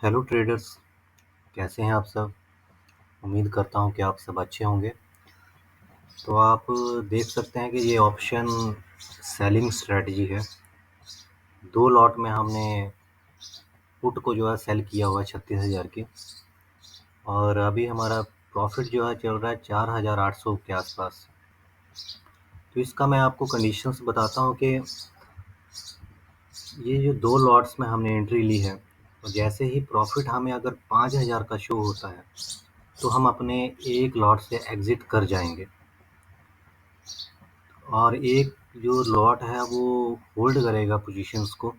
Hello traders. कैसे हैं आप सब? उम्मीद करता हूं कि आप सब अच्छे होंगे। तो आप देख सकते हैं कि ये ऑप्शन सेलिंग स्ट्रेटजी है। 2 लॉट में हमने पुट को जो है सेल किया हुआ है 36,000 की। और अभी हमारा प्रॉफिट जो है चल रहा है 4,800 के आसपास। तो इसका मैं आपको कंडीशंस बताता हूं कि ये जो 2 लॉट्स में हमने एंट्री ली है, और जैसे ही प्रॉफिट हमें अगर 5,000 का शो होता है तो हम अपने एक लॉट से एग्ज़िट कर जाएंगे। और एक जो लॉट है वो होल्ड करेगा पोजीशंस को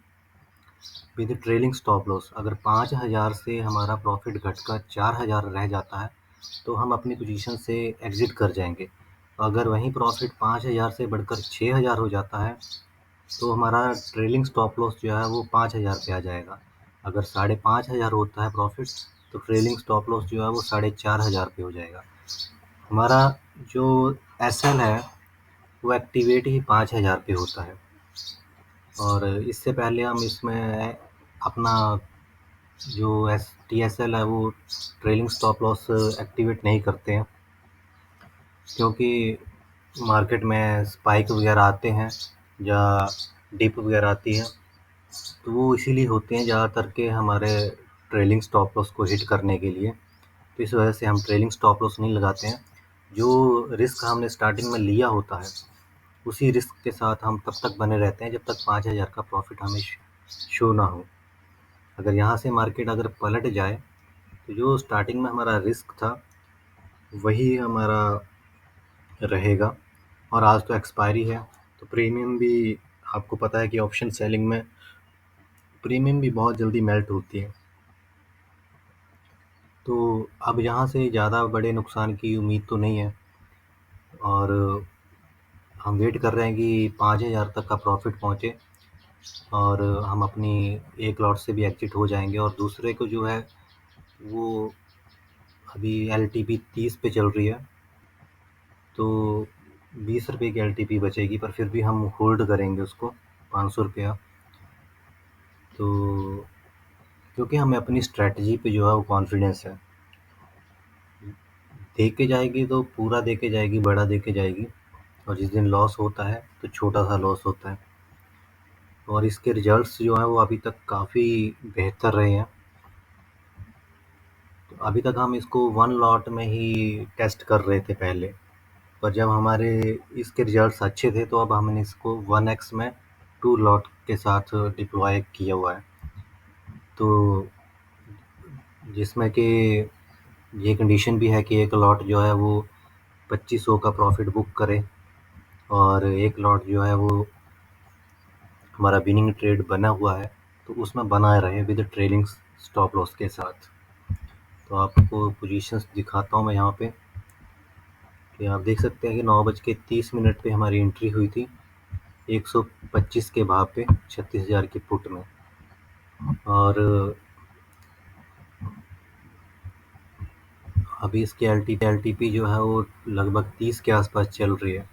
विद ट्रेलिंग स्टॉप लॉस। अगर 5,000 से हमारा प्रॉफिट घटकर 4,000 रह जाता है तो हम अपनी पोजीशन से एग्ज़िट कर जाएंगे। अगर वहीं प्रॉफिट 5,000 से बढ़कर 6,000 हो जाता है तो हमारा ट्रेलिंग स्टॉप लॉस जो है वो 5,000 पे आ जाएगा। अगर 5,500 होता है प्रॉफिट तो ट्रेलिंग स्टॉप लॉस जो है वो 4,500 पे हो जाएगा। हमारा जो एस एल है वो एक्टिवेट ही 5,000 पे होता है। और इससे पहले हम इसमें अपना जो एस टी एस एल है वो ट्रेलिंग स्टॉप लॉस एक्टिवेट नहीं करते हैं, क्योंकि मार्केट में स्पाइक वगैरह आते हैं या डिप वगैरह आती है, तो वो इसीलिए होते हैं ज़्यादातर के हमारे ट्रेलिंग स्टॉप लॉस को हिट करने के लिए। तो इस वजह से हम ट्रेलिंग स्टॉप लॉस नहीं लगाते हैं। जो रिस्क हमने स्टार्टिंग में लिया होता है उसी रिस्क के साथ हम तब तक बने रहते हैं जब तक 5,000 का प्रॉफिट हमें शो ना हो। अगर यहाँ से मार्केट अगर पलट जाए तो जो स्टार्टिंग में हमारा रिस्क था वही हमारा रहेगा। और आज तो एक्सपायरी है, तो प्रीमियम भी आपको पता है कि ऑप्शन सेलिंग में प्रीमियम भी बहुत जल्दी मेल्ट होती है। तो अब यहाँ से ज़्यादा बड़े नुकसान की उम्मीद तो नहीं है, और हम वेट कर रहे हैं कि 5,000 तक का प्रॉफिट पहुँचे और हम अपनी एक लॉट से भी एग्जिट हो जाएंगे। और दूसरे को जो है वो अभी एल टी पी 30 पे चल रही है, तो 20 रुपये की एल टी पी बचेगी, पर फिर भी हम होल्ड करेंगे उसको 500 रुपया। तो क्योंकि हमें अपनी स्ट्रैटेजी पे जो है वो कॉन्फिडेंस है। दे के जाएगी तो पूरा दे के जाएगी, बड़ा दे के जाएगी। और जिस दिन लॉस होता है तो छोटा सा लॉस होता है। और इसके रिजल्ट्स जो हैं वो अभी तक काफ़ी बेहतर रहे हैं। तो अभी तक हम इसको 1 लॉट में ही टेस्ट कर रहे थे पहले, पर जब हमारे इसके रिजल्ट्स अच्छे थे तो अब हमने इसको 1x में 2 लॉट के साथ डिप्लॉय किया हुआ है। तो जिसमें कि ये कंडीशन भी है कि एक लॉट जो है वो 2,500 का प्रॉफिट बुक करे, और एक लॉट जो है वो हमारा विनिंग ट्रेड बना हुआ है तो उसमें बनाए रहे विद ट्रेलिंग स्टॉप लॉस के साथ। तो आपको पोजीशंस दिखाता हूँ मैं यहाँ पे, कि आप देख सकते हैं कि 9:30 पे हमारी एंट्री हुई थी 125 के भाव पे 36,000 की पुट में। और अभी इसकी एल टी पी जो है वो लगभग 30 के आसपास चल रही है।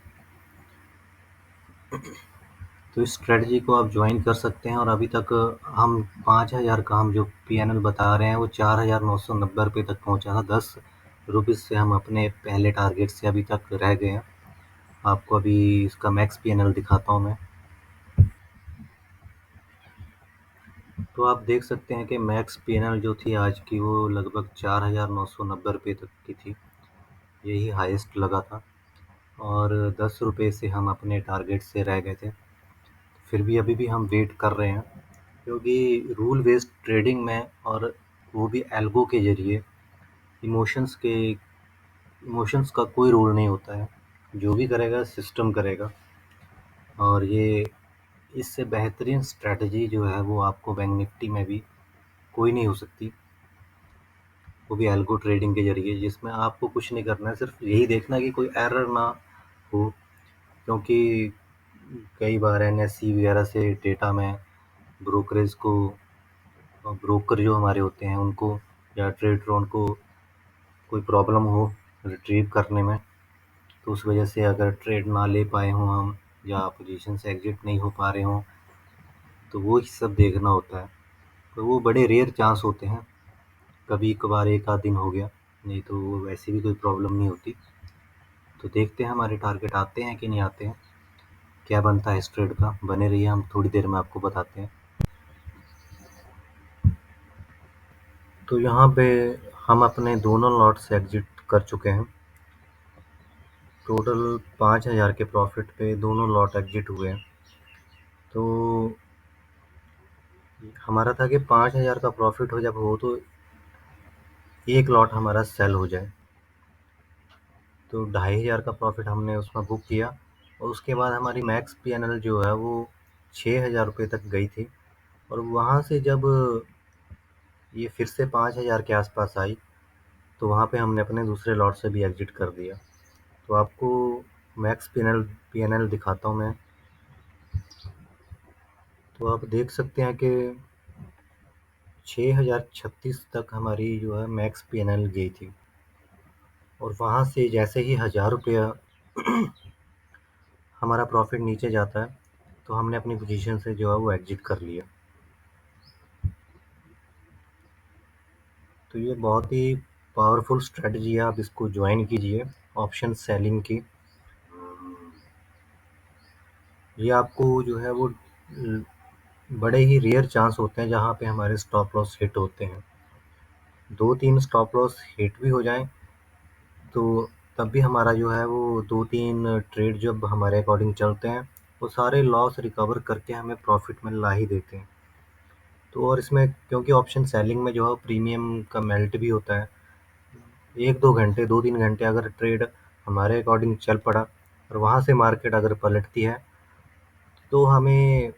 तो इस स्ट्रेटजी को आप ज्वाइन कर सकते हैं। और अभी तक हम 5,000 का हम जो पी एन एल बता रहे हैं वो 4,990 तक पहुंचा था। 10 रुपीज़ से हम अपने पहले टारगेट से अभी तक रह गए हैं। आपको अभी इसका मैक्स पी एन एल दिखाता हूँ मैं। तो आप देख सकते हैं कि मैक्स पी एन एल जो थी आज की वो लगभग 4,990 तक की थी। यही हाईएस्ट लगा था, और 10 रुपये से हम अपने टारगेट से रह गए थे। फिर भी अभी भी हम वेट कर रहे हैं, क्योंकि रूल बेस्ड ट्रेडिंग में, और वो भी एल्गो के ज़रिए, इमोशंस का कोई रोल नहीं होता है। जो भी करेगा सिस्टम करेगा। और ये इससे बेहतरीन स्ट्रैटेजी जो है वो आपको बैंक निफ्टी में भी कोई नहीं हो सकती, वो भी एल्गो ट्रेडिंग के ज़रिए, जिसमें आपको कुछ नहीं करना है, सिर्फ यही देखना है कि कोई एरर ना हो। क्योंकि कई बार एन एस सी वगैरह से डेटा में ब्रोकरेज को, ब्रोकर जो हमारे होते हैं उनको, या ट्रेडरों को कोई प्रॉब्लम हो रिट्रीव करने में, तो उस वजह से अगर ट्रेड ना ले पाए हों हम, या पोजीशन से एग्जिट नहीं हो पा रहे हों, तो वो ही सब देखना होता है। तो वो बड़े रेयर चांस होते हैं, कभी कभार एक आध दिन हो गया, नहीं तो वैसे भी कोई प्रॉब्लम नहीं होती। तो देखते हैं हमारे टारगेट आते हैं कि नहीं आते हैं, क्या बनता है इस ट्रेड का। बने रहिए, हम थोड़ी देर में आपको बताते हैं। तो यहाँ पे हम अपने दोनों लॉट से एग्जिट कर चुके हैं। टोटल 5,000 के प्रॉफिट पे दोनों लॉट एग्जिट हुए हैं। तो हमारा था कि 5,000 का प्रॉफिट हो जब हो तो एक लॉट हमारा सेल हो जाए। तो 2,500 का प्रॉफिट हमने उसमें बुक किया, और उसके बाद हमारी मैक्स पीएनएल जो है वो 6,000 रुपये तक गई थी। और वहाँ से जब ये फिर से 5,000 के आसपास आई, तो वहाँ पे हमने अपने दूसरे लॉट से भी एग्जिट कर दिया। तो आपको मैक्स पीएनएल दिखाता हूँ मैं। तो आप देख सकते हैं कि 6,036 तक हमारी जो है मैक्स पीएनएल गई थी, और वहाँ से जैसे ही 1,000 रुपया हमारा प्रॉफिट नीचे जाता है, तो हमने अपनी पोजीशन से जो है वो एग्जिट कर लिया। तो ये बहुत ही पावरफुल स्ट्रेटजी है, आप इसको ज्वाइन कीजिए, ऑप्शन सेलिंग की। ये आपको जो है वो बड़े ही रेयर चांस होते हैं जहाँ पे हमारे स्टॉप लॉस हिट होते हैं। 2-3 स्टॉप लॉस हिट भी हो जाएं, तो तब भी हमारा जो है वो 2-3 ट्रेड जब हमारे अकॉर्डिंग चलते हैं, वो सारे लॉस रिकवर करके हमें प्रॉफिट में ला ही देते हैं। तो और इसमें क्योंकि ऑप्शन सेलिंग में जो है प्रीमियम का मेल्ट भी होता है, 1-2 घंटे 2-3 घंटे अगर ट्रेड हमारे अकॉर्डिंग चल पड़ा और वहाँ से मार्केट अगर पलटती है, तो हमें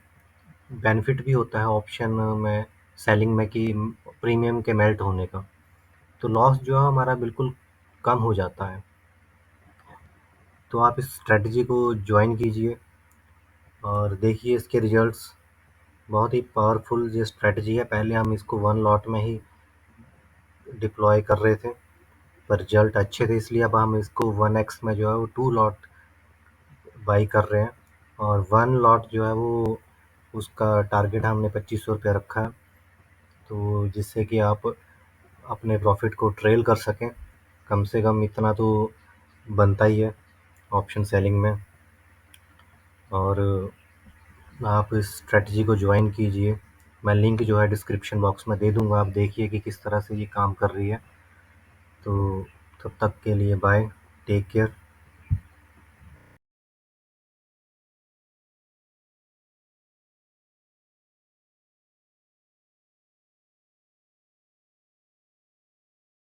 बेनिफिट भी होता है ऑप्शन में सेलिंग में कि प्रीमियम के मेल्ट होने का। तो लॉस जो है हमारा बिल्कुल कम हो जाता है। तो आप इस स्ट्रेटजी को ज्वाइन कीजिए और देखिए इसके रिजल्ट्स। बहुत ही पावरफुल ये स्ट्रेटजी है। पहले हम इसको 1 लॉट में ही डिप्लॉय कर रहे थे, पर रिजल्ट अच्छे थे, इसलिए अब हम इसको 1x में जो है वो 2 लॉट बाई कर रहे हैं। और 1 लॉट जो है वो उसका टारगेट हमने 2,500 रुपया रखा है, तो जिससे कि आप अपने प्रॉफिट को ट्रेल कर सकें। कम से कम इतना तो बनता ही है ऑप्शन सेलिंग में। और आप इस स्ट्रेटजी को ज्वाइन कीजिए। मैं लिंक जो है डिस्क्रिप्शन बॉक्स में दे दूँगा, आप देखिए कि किस तरह से ये काम कर रही है। तो तब तक के लिए बाय, टेक केयर।